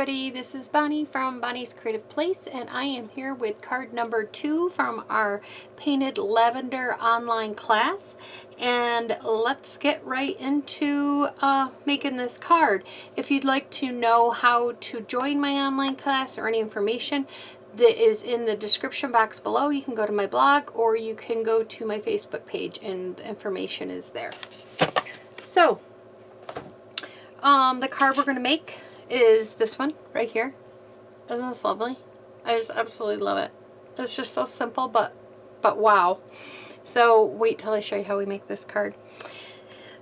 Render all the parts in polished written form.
everybody, this is Bonnie from Bonnie's Creative Place, and I am here with card number 2 from our Painted Lavender online class. And let's get right into making this card. If you'd like to know how to join my online class or any information that is in the description box below, you can go to my blog or you can go to my Facebook page and the information is there. So the card we're going to make is this one right here. Isn't this lovely? I just absolutely love it. It's just so simple, but wow. So wait till I show you how we make this card.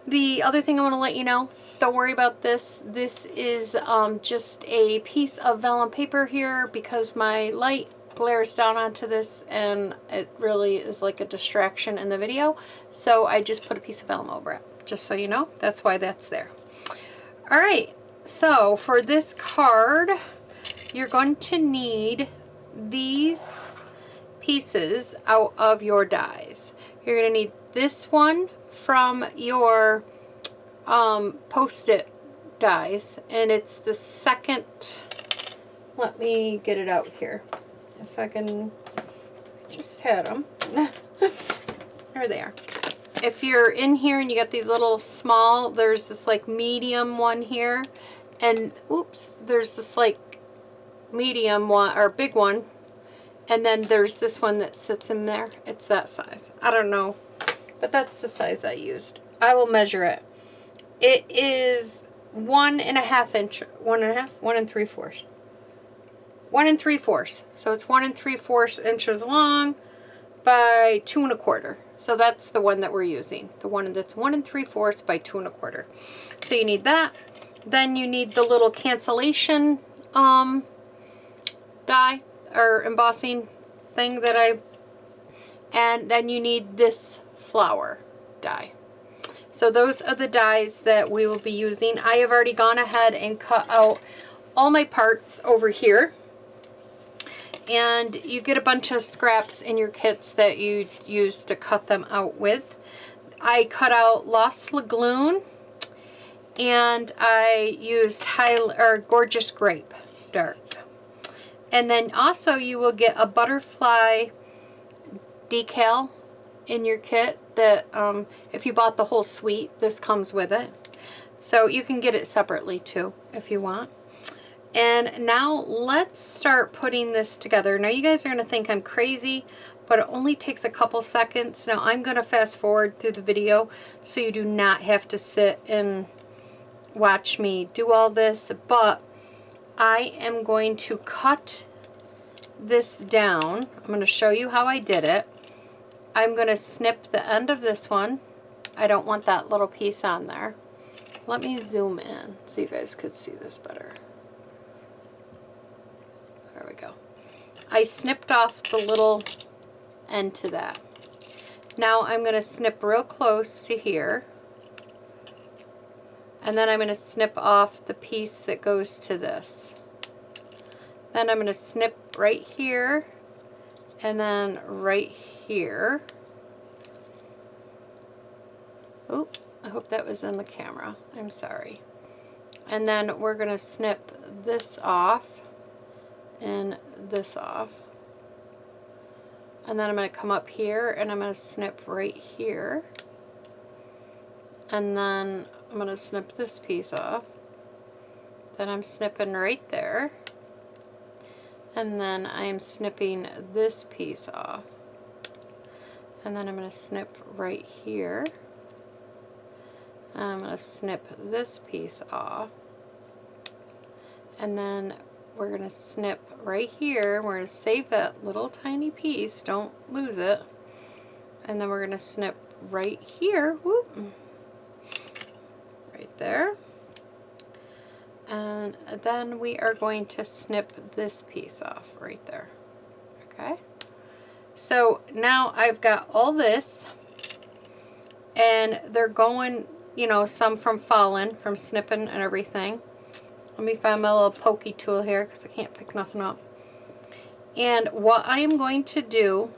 The other thing I want to let you know, don't worry about this. This is just a piece of vellum paper here because my light glares down onto this and it really is like a distraction in the video. So I just put a piece of vellum over it, just so you know. That's why that's there. All right, so for this card, you're going to need these pieces out of your dies. You're going to need this one from your Post-it dies, and it's the second. Let me get it out here so I can just had them. There they are. If you're in here and you got these little small, there's this like medium one here, and oops, there's this like medium one or big one, and then there's this one that sits in there. It's that size. I don't know, but that's the size I used. I will measure it. It is 1.5 inch, 1.5, 1 3/4. 1 3/4. So it's 1 3/4 inches long by 2 1/4. So that's the one that we're using. The one that's 1 3/4 by 2 1/4. So you need that. Then you need the little cancellation die or embossing thing that and then you need this flower die. So those are the dies that we will be using. I have already gone ahead and cut out all my parts over here. And you get a bunch of scraps in your kits that you use to cut them out with. I cut out Lost Lagoon, and I used Gorgeous Grape Dark. And then also you will get a butterfly decal in your kit that if you bought the whole suite, this comes with it. So you can get it separately too if you want. And now let's start putting this together. Now you guys are going to think I'm crazy, but it only takes a couple seconds. Now I'm going to fast forward through the video so you do not have to sit and watch me do all this, but I am going to cut this down. I'm going to show you how I did it. I'm going to snip the end of this one. I don't want that little piece on there. Let me zoom in so you guys could see this better. There we go. I snipped off the little end to that. Now I'm going to snip real close to here. And then I'm going to snip off the piece that goes to this. Then I'm going to snip right here and then right here. Oh, I hope that was in the camera. I'm sorry. And then we're going to snip this off and this off. And then I'm going to come up here and I'm going to snip right here. And then I'm going to snip this piece off. Then I'm snipping right there. And then I'm snipping this piece off. And then I'm going to snip right here. And I'm going to snip this piece off. And then we're going to snip right here. We're going to save that little tiny piece. Don't lose it. And then we're going to snip right here. Whoop. Right there. And then we are going to snip this piece off right there. Okay. So now I've got all this. And they're going, you know, some from falling, from snipping and everything. Let me find my little pokey tool here because I can't pick nothing up. And what I am going to do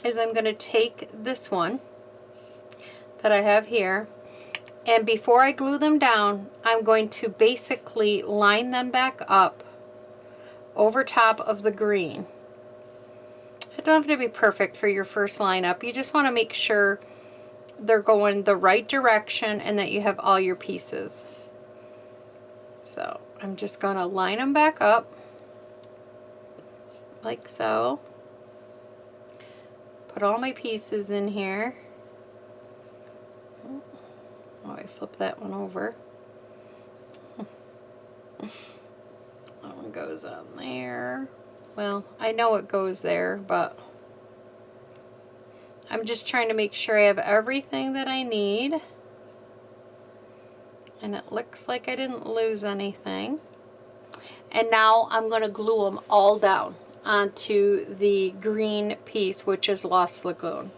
is I'm going to take this one that I have here And before I glue them down, I'm going to basically line them back up over top of the green. It doesn't have to be perfect for your first line up. You just want to make sure they're going the right direction and that you have all your pieces. So I'm just going to line them back up like so. Put all my pieces in here. Oh, I flipped that one over. That one goes on there. Well, I know it goes there, but I'm just trying to make sure I have everything that I need. And it looks like I didn't lose anything. And now I'm going to glue them all down onto the green piece, which is Lost Lagoon.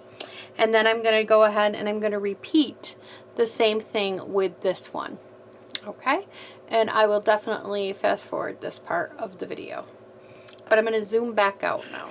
And then I'm going to go ahead and I'm going to repeat the same thing with this one. Okay? And I will definitely fast forward this part of the video. But I'm going to zoom back out now.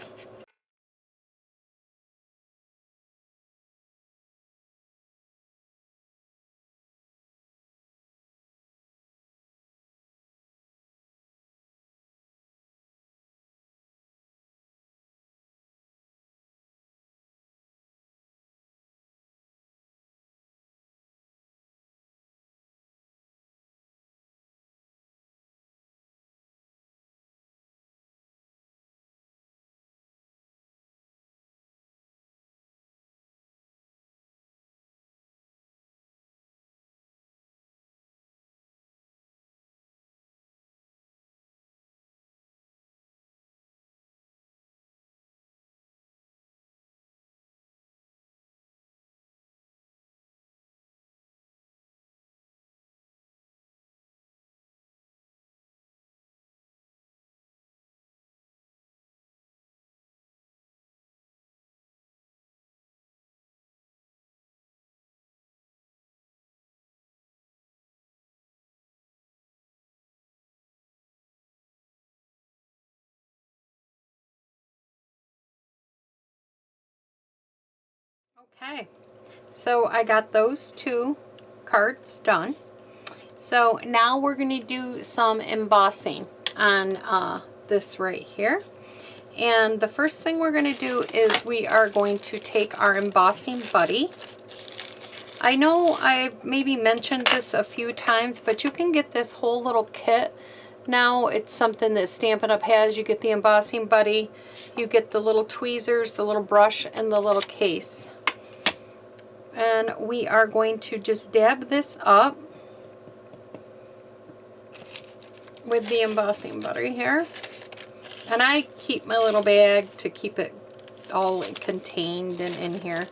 Okay, so I got those two cards done. So now we're going to do some embossing on this right here. And the first thing we're going to do is we are going to take our embossing buddy. I know I maybe mentioned this a few times, but you can get this whole little kit. Now it's something that Stampin' Up! Has. You get the embossing buddy, you get the little tweezers, the little brush, and the little case. And we are going to just dab this up with the embossing buddy here. And I keep my little bag to keep it all contained and in here.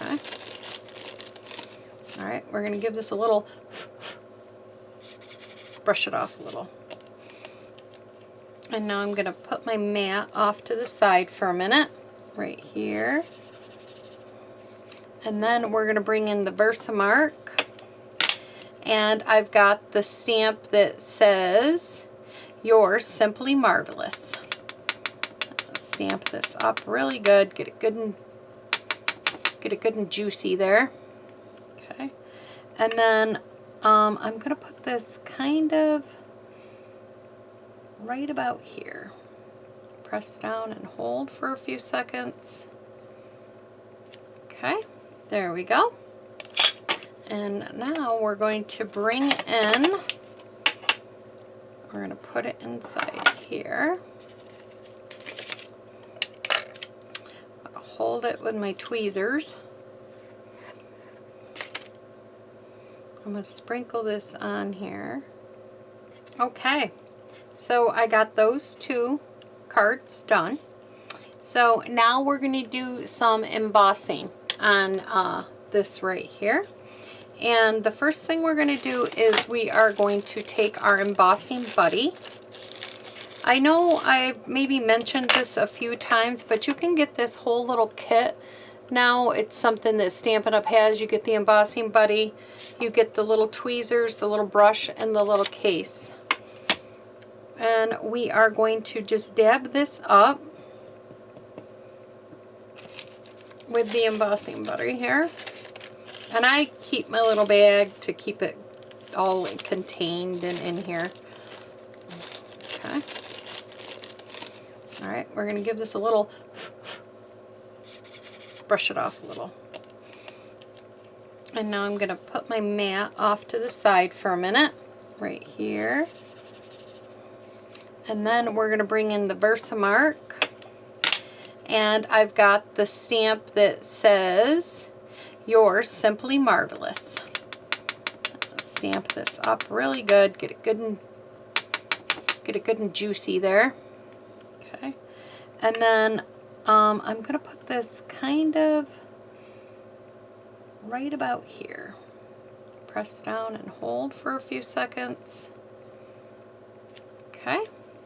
Okay. Alright, we're going to give this a little, brush it off a little. And now I'm going to put my mat off to the side for a minute, right here. And then we're going to bring in the Versamark. And I've got the stamp that says, "Yours Simply Marvelous." Stamp this up really good. Get it good and juicy there. Okay. And then I'm going to put this kind of right about here. Press down and hold for a few seconds. Okay. There we go. And now we're going to bring in, we're going to put it inside here. I'll hold it with my tweezers. I'm going to sprinkle this on here. Okay, so I got those two cards done. So now we're going to do some embossing on this right here. And the first thing we're going to do is we are going to take our embossing buddy. I know I maybe mentioned this a few times, but you can get this whole little kit. Now it's something that Stampin' Up! Has. You get the embossing buddy, you get the little tweezers, the little brush, and the little case. And we are going to just dab this up with the embossing buddy here. And I keep my little bag to keep it all contained and in here. Okay. All right, we're going to give this a little, brush it off a little. And now I'm going to put my mat off to the side for a minute, right here. And then we're going to bring in the Versamark. And I've got the stamp that says, "Yours Simply Marvelous." Stamp this up really good. Get it good and juicy there. Okay. And then I'm going to put this kind of right about here. Press down and hold for a few seconds. Okay,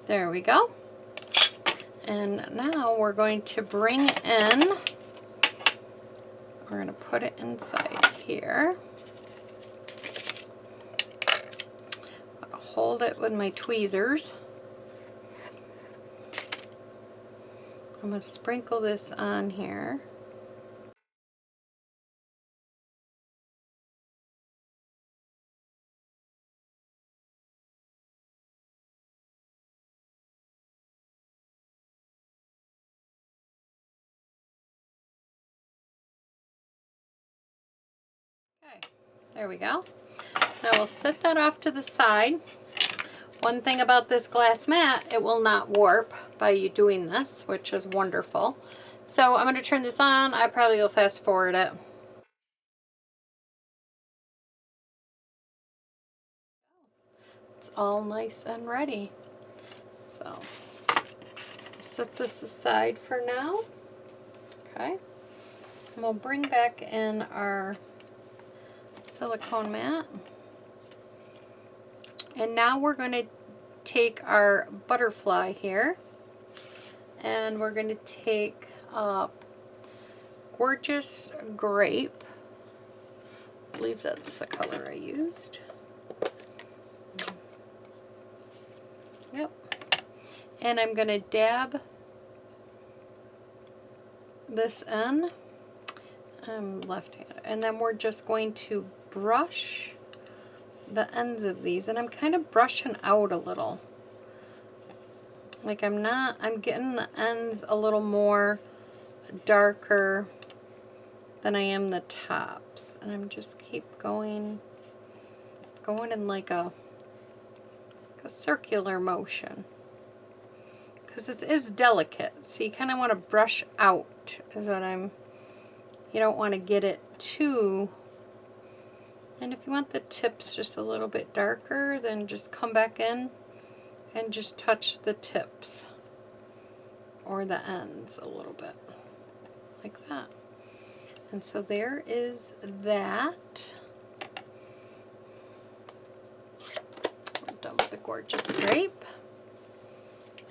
there we go. And now we're going to bring in, we're going to put it inside here. I'll hold it with my tweezers. I'm going to sprinkle this on here. Okay, there we go. Now we'll set that off to the side. One thing about this glass mat, it will not warp by you doing this, which is wonderful. So I'm going to turn this on. I probably will fast forward it. It's all nice and ready. So set this aside for now. Okay. And we'll bring back in our silicone mat. And now we're going to take our butterfly here, and we're going to take Gorgeous Grape. I believe that's the color I used. Yep. And I'm going to dab this in. I'm left-handed. And then we're just going to brush the ends of these, and I'm kind of brushing out a little. Like I'm getting the ends a little more darker than I am the tops. And I'm just keep going in like a circular motion. Because it is delicate, so you kind of want to brush out, is what you don't want to get it too. And if you want the tips just a little bit darker, then just come back in and just touch the tips or the ends a little bit, like that. And so there is that. We're done with the Gorgeous Grape.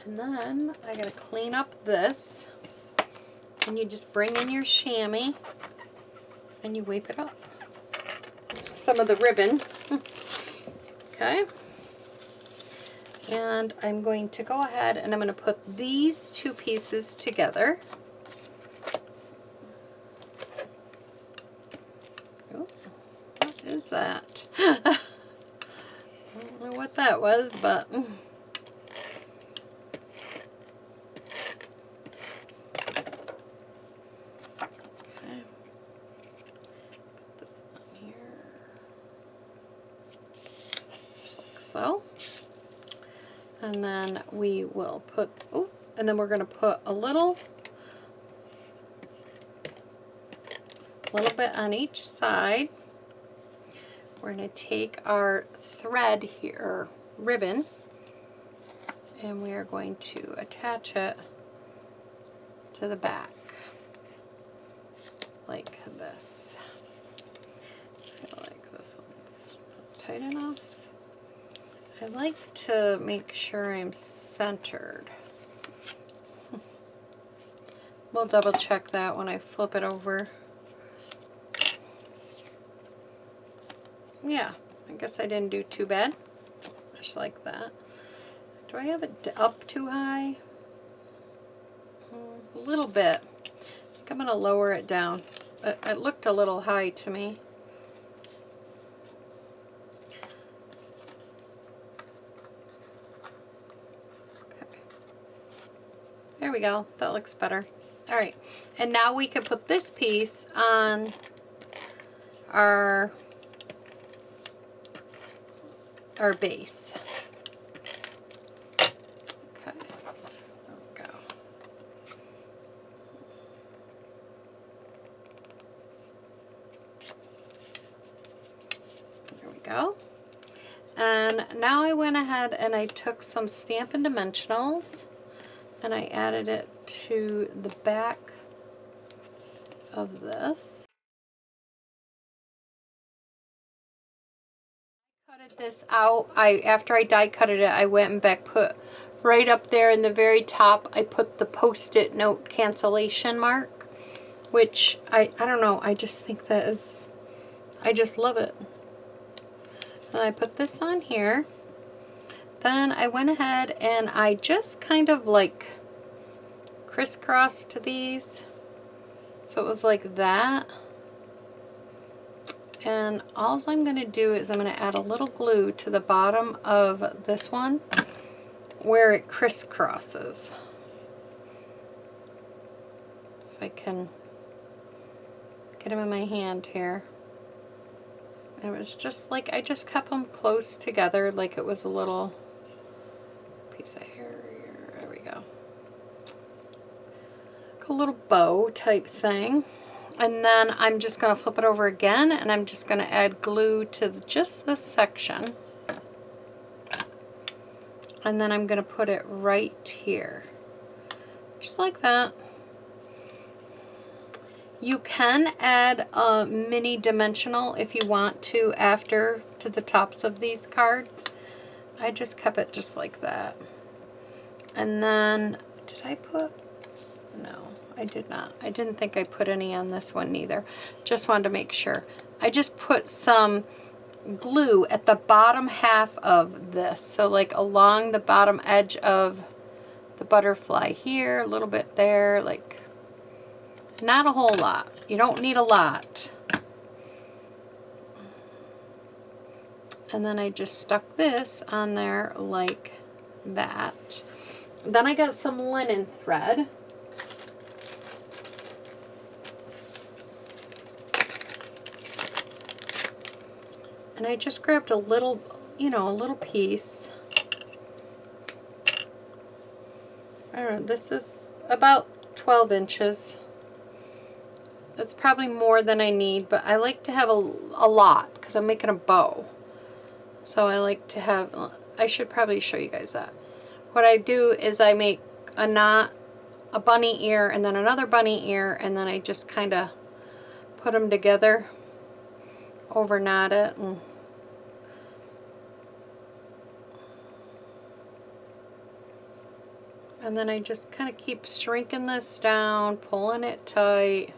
And then I gotta clean up this. And you just bring in your chamois and you wipe it up. Some of the ribbon. Okay. And I'm going to go ahead and I'm going to put these two pieces together. Oh, what is that? I don't know what that was, but okay. Put this on here. Just like so. And then we will put, and then we're going to put a little bit on each side. We're going to take our thread here, ribbon, and we are going to attach it to the back like this. I feel like this one's not tight enough. I like to make sure I'm centered. We'll double check that when I flip it over. Yeah, I guess I didn't do too bad. Just like that. Do I have it up too high? A little bit. I think I'm going to lower it down. It looked a little high to me. There we go. That looks better. All right. And now we can put this piece on our base. Okay. There we go. There we go. And now I went ahead and I took some Stampin' Dimensionals and I added it to the back of this. Cutted this out. After I die cutted it, I went and back put right up there in the very top, I put the Post-it note cancellation mark, which I don't know, I just think that is, I just love it. And I put this on here. Then I went ahead and I just kind of like crisscrossed these. So it was like that. And all I'm going to do is I'm going to add a little glue to the bottom of this one where it crisscrosses. If I can get them in my hand here. It was just like, I just kept them close together like it was a little piece of hair here. There we go. Like a little bow type thing. And then I'm just going to flip it over again and I'm just going to add glue to just this section. And then I'm going to put it right here. Just like that. You can add a mini dimensional if you want to after to the tops of these cards. I just kept it just like that. And then, did I put, no, I did not. I didn't think I put any on this one either. Just wanted to make sure. I just put some glue at the bottom half of this. So like along the bottom edge of the butterfly here, a little bit there, like not a whole lot. You don't need a lot. And then I just stuck this on there like that. Then I got some linen thread. And I just grabbed a little, you know, a little piece. I don't know, this is about 12 inches. It's probably more than I need, but I like to have a lot because I'm making a bow. So I like to have, I should probably show you guys that. What I do is I make a knot, a bunny ear, and then another bunny ear, and then I just kind of put them together, over knot it, and then I just kind of keep shrinking this down, pulling it tight.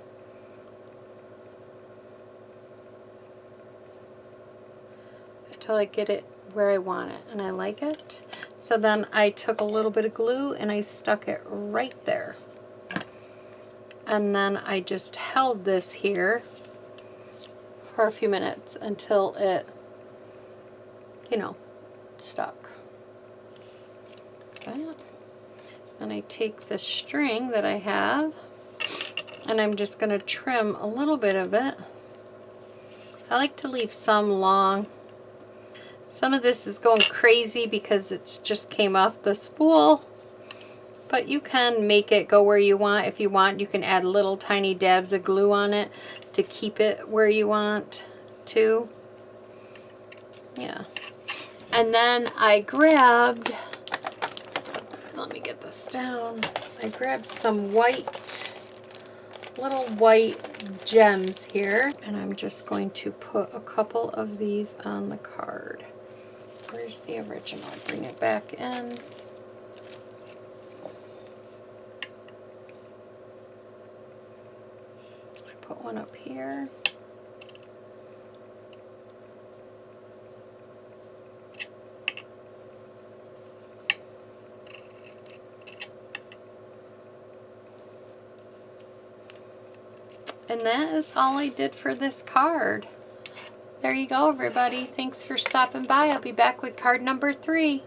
Until I get it where I want it and I like it. So then I took a little bit of glue and I stuck it right there. And then I just held this here for a few minutes until it, you know, stuck. Okay. Then I take this string that I have and I'm just going to trim a little bit of it. I like to leave some long. Some of this is going crazy because it just came off the spool, but you can make it go where you want. If you want, you can add little tiny dabs of glue on it to keep it where you want to. Yeah. And then I grabbed, let me get this down. I grabbed some little white gems here, and I'm just going to put a couple of these on the card. Where's the original? Bring it back in. I put one up here. And that is all I did for this card. There you go, everybody. Thanks for stopping by. I'll be back with card number 3.